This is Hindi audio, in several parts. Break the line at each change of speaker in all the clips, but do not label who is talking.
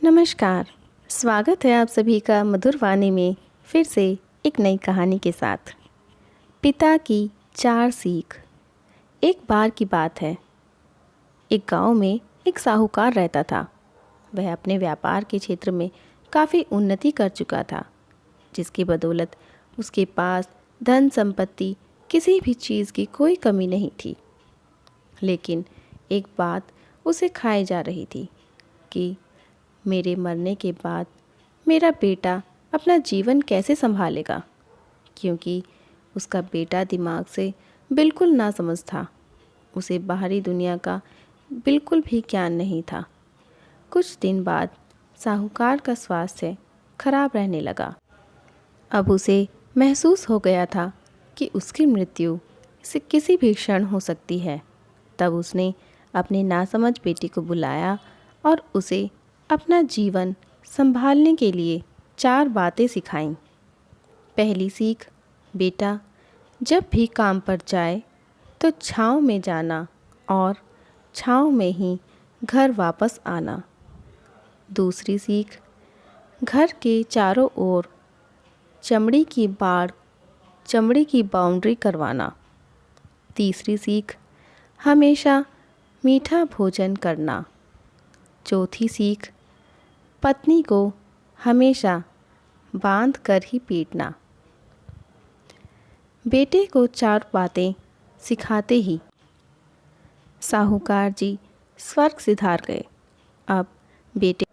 नमस्कार। स्वागत है आप सभी का मधुर वाणी में फिर से एक नई कहानी के साथ। पिता की 4 सीख। एक बार की बात है, एक गांव में एक साहूकार रहता था। वह अपने व्यापार के क्षेत्र में काफ़ी उन्नति कर चुका था, जिसकी बदौलत उसके पास धन संपत्ति किसी भी चीज़ की कोई कमी नहीं थी। लेकिन एक बात उसे खाई जा रही थी कि मेरे मरने के बाद मेरा बेटा अपना जीवन कैसे संभालेगा, क्योंकि उसका बेटा दिमाग से बिल्कुल नासमझ था। उसे बाहरी दुनिया का बिल्कुल भी ज्ञान नहीं था। कुछ दिन बाद साहूकार का स्वास्थ्य खराब रहने लगा। अब उसे महसूस हो गया था कि उसकी मृत्यु से किसी भी क्षण हो सकती है। तब उसने अपने नासमझ बेटे को बुलाया और उसे अपना जीवन संभालने के लिए 4 बातें सिखाईं। पहली सीख, बेटा जब भी काम पर जाए तो छाँव में जाना और छाँव में ही घर वापस आना। दूसरी सीख, घर के चारों ओर चमड़ी की बाउंड्री करवाना। तीसरी सीख, हमेशा मीठा भोजन करना। चौथी सीख, पत्नी को हमेशा बांध कर ही पीटना। बेटे को 4 बातें सिखाते ही साहूकार जी स्वर्ग सिधार गए। अब बेटे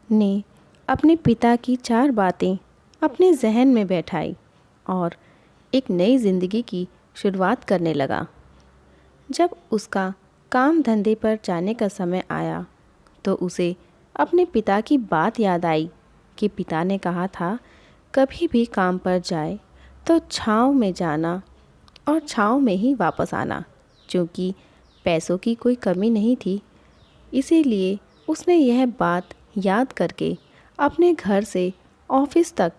ने अपने पिता की 4 बातें अपने जहन में बैठाई और एक नई ज़िंदगी की शुरुआत करने लगा। जब उसका काम धंधे पर जाने का समय आया तो उसे अपने पिता की बात याद आई कि पिता ने कहा था, कभी भी काम पर जाए तो छाँव में जाना और छाँव में ही वापस आना। क्योंकि पैसों की कोई कमी नहीं थी, इसीलिए उसने यह बात याद करके अपने घर से ऑफिस तक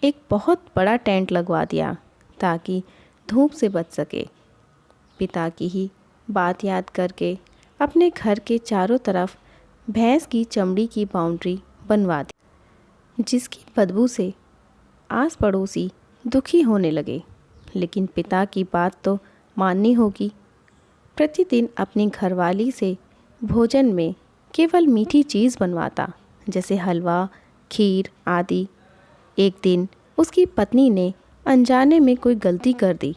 एक बहुत बड़ा टेंट लगवा दिया ताकि धूप से बच सके। पिता की ही बात याद करके अपने घर के चारों तरफ भैंस की चमड़ी की बाउंड्री बनवा दी, जिसकी बदबू से आस पड़ोसी दुखी होने लगे। लेकिन पिता की बात तो माननी होगी। प्रतिदिन अपनी घरवाली से भोजन में केवल मीठी चीज़ बनवाता, जैसे हलवा, खीर आदि। एक दिन उसकी पत्नी ने अनजाने में कोई गलती कर दी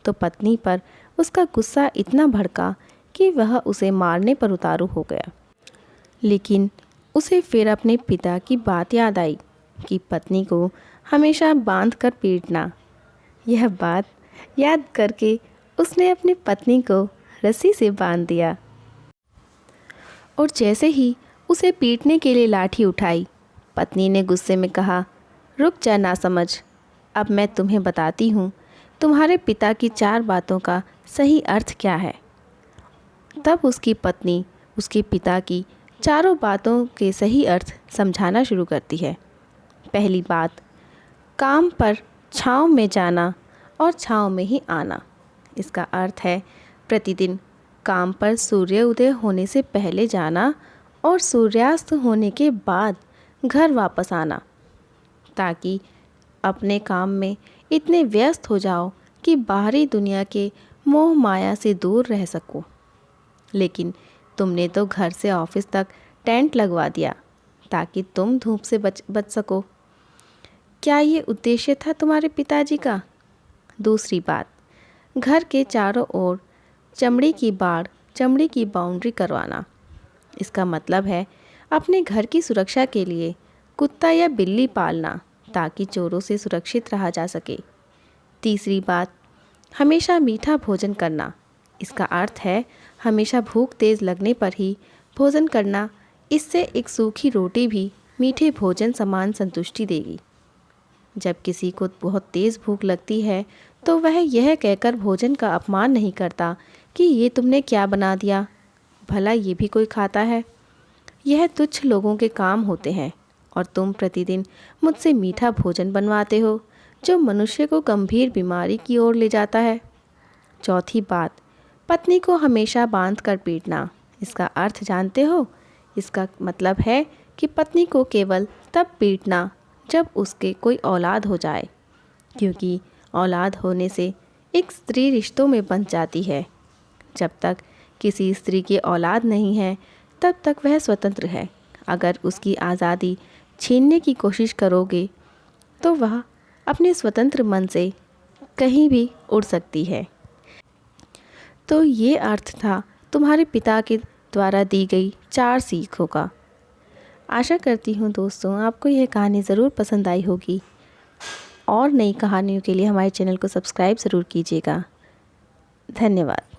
तो पत्नी पर उसका गुस्सा इतना भड़का कि वह उसे मारने पर उतारू हो गया। लेकिन उसे फिर अपने पिता की बात याद आई कि पत्नी को हमेशा बांध कर पीटना। यह बात याद करके उसने अपनी पत्नी को रस्सी से बांध दिया और जैसे ही उसे पीटने के लिए लाठी उठाई, पत्नी ने गुस्से में कहा, रुक जा नासमझ, अब मैं तुम्हें बताती हूँ तुम्हारे पिता की 4 बातों का सही अर्थ क्या है। तब उसकी पत्नी उसके पिता की चारों बातों के सही अर्थ समझाना शुरू करती है। पहली बात, काम पर छाँव में जाना और छाँव में ही आना। इसका अर्थ है प्रतिदिन काम पर सूर्य उदय होने से पहले जाना और सूर्यास्त होने के बाद घर वापस आना, ताकि अपने काम में इतने व्यस्त हो जाओ कि बाहरी दुनिया के मोह माया से दूर रह सको। लेकिन तुमने तो घर से ऑफिस तक टेंट लगवा दिया ताकि तुम धूप से बच सको। क्या ये उद्देश्य था तुम्हारे पिताजी का? दूसरी बात, घर के चारों ओर चमड़ी की बाउंड्री करवाना। इसका मतलब है अपने घर की सुरक्षा के लिए कुत्ता या बिल्ली पालना ताकि चोरों से सुरक्षित रहा जा सके। तीसरी बात, हमेशा मीठा भोजन करना। इसका अर्थ है हमेशा भूख तेज़ लगने पर ही भोजन करना। इससे एक सूखी रोटी भी मीठे भोजन समान संतुष्टि देगी। जब किसी को बहुत तेज़ भूख लगती है तो वह यह कहकर भोजन का अपमान नहीं करता कि ये तुमने क्या बना दिया, भला ये भी कोई खाता है। यह तुच्छ लोगों के काम होते हैं और तुम प्रतिदिन मुझसे मीठा भोजन बनवाते हो जो मनुष्य को गंभीर बीमारी की ओर ले जाता है। चौथी बात, पत्नी को हमेशा बांध कर पीटना। इसका अर्थ जानते हो? इसका मतलब है कि पत्नी को केवल तब पीटना जब उसके कोई औलाद हो जाए, क्योंकि औलाद होने से एक स्त्री रिश्तों में बंध जाती है। जब तक किसी स्त्री की औलाद नहीं है तब तक वह स्वतंत्र है। अगर उसकी आज़ादी छीनने की कोशिश करोगे तो वह अपने स्वतंत्र मन से कहीं भी उड़ सकती है। तो ये अर्थ था तुम्हारे पिता के द्वारा दी गई 4 सीखों का। आशा करती हूँ दोस्तों आपको यह कहानी ज़रूर पसंद आई होगी। और नई कहानियों के लिए हमारे चैनल को सब्सक्राइब ज़रूर कीजिएगा। धन्यवाद।